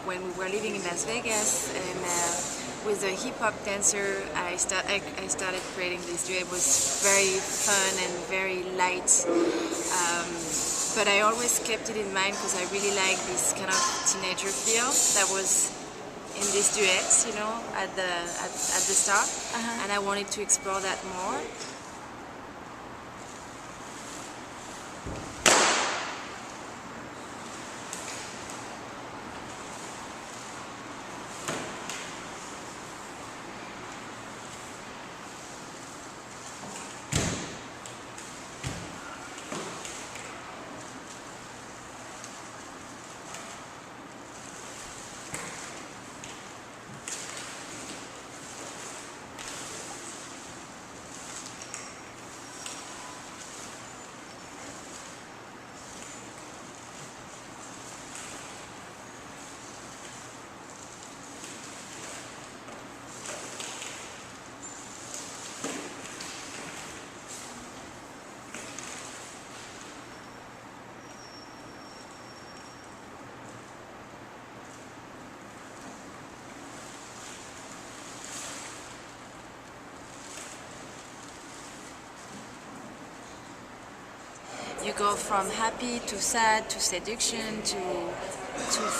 When we were living in Las Vegas, and with a hip-hop dancer, I started creating this duet. It was very fun and very light, but I always kept it in mind because I really like this kind of teenager feel that was in these duets, you know, at the start, and I wanted to explore that more. You go from happy to sad to seduction to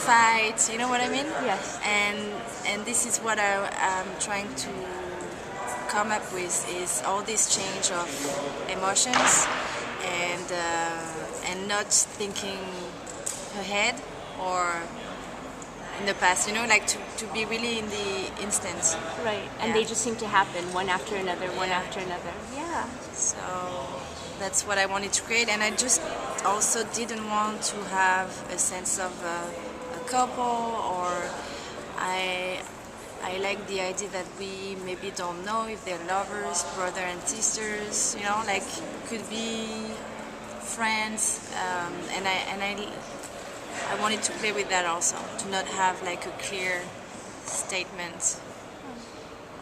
fight. You know what I mean? Yes. And this is what I'm trying to come up with, is all this change of emotions and not thinking ahead or in the past. You know, like to be really in the instant. Right. And they just seem to happen one after another, one after another. Yeah. So that's what I wanted to create, and I just also didn't want to have a sense of a couple, or I like the idea that we maybe don't know if they're lovers, brother and sisters, you know, like could be friends, and I wanted to play with that also, to not have like a clear statement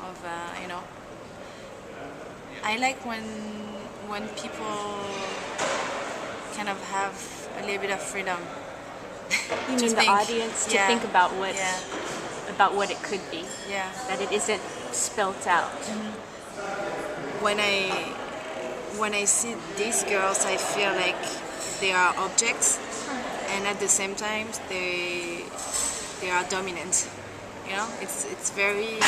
of you know. I like when people kind of have a little bit of freedom. You mean the audience to think about what it could be. Yeah. That it isn't spelt out. Mm-hmm. When I see these girls, I feel like they are objects, and at the same time they are dominant. You know, it's very.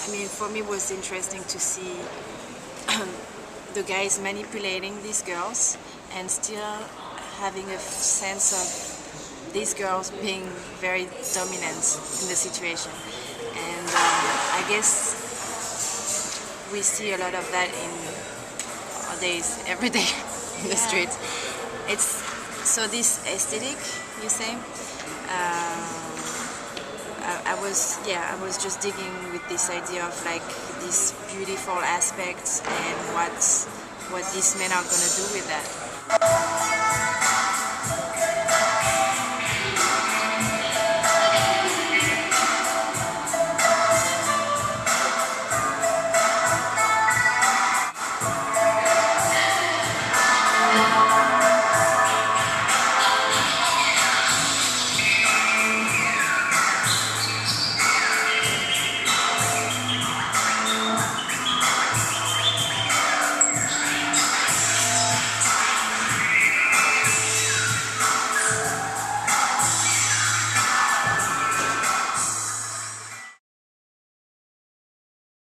I mean, for me, it was interesting to see the guys manipulating these girls and still having a sense of these girls being very dominant in the situation. And I guess we see a lot of that in our days, every day in the streets. It's so this aesthetic, you say. I was just digging with this idea of like these beautiful aspects and what these men are gonna do with that.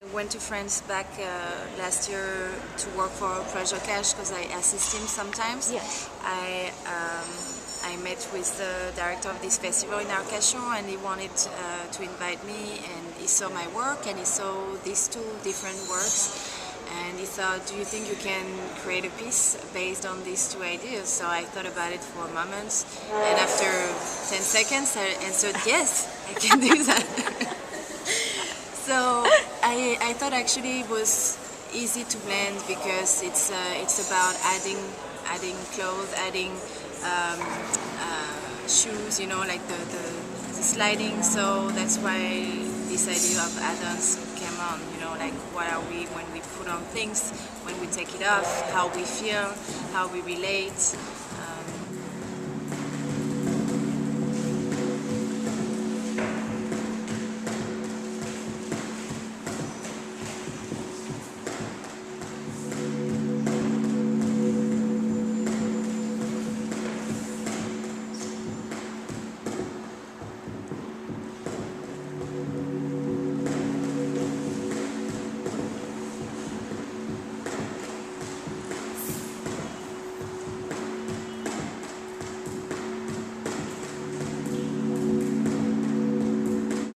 I went to France back last year to work for Pressure Cash because I assist him sometimes. Yes. I met with the director of this festival in Arcachon, and he wanted to invite me, and he saw my work and he saw these two different works, and he thought, do you think you can create a piece based on these two ideas? So I thought about it for a moment, and after 10 seconds I answered, yes, I can do that. So I thought actually it was easy to blend because it's about adding adding clothes, adding shoes, you know, like the sliding. So that's why this idea of add-ons came on, you know, like what are we when we put on things, when we take it off, how we feel, how we relate.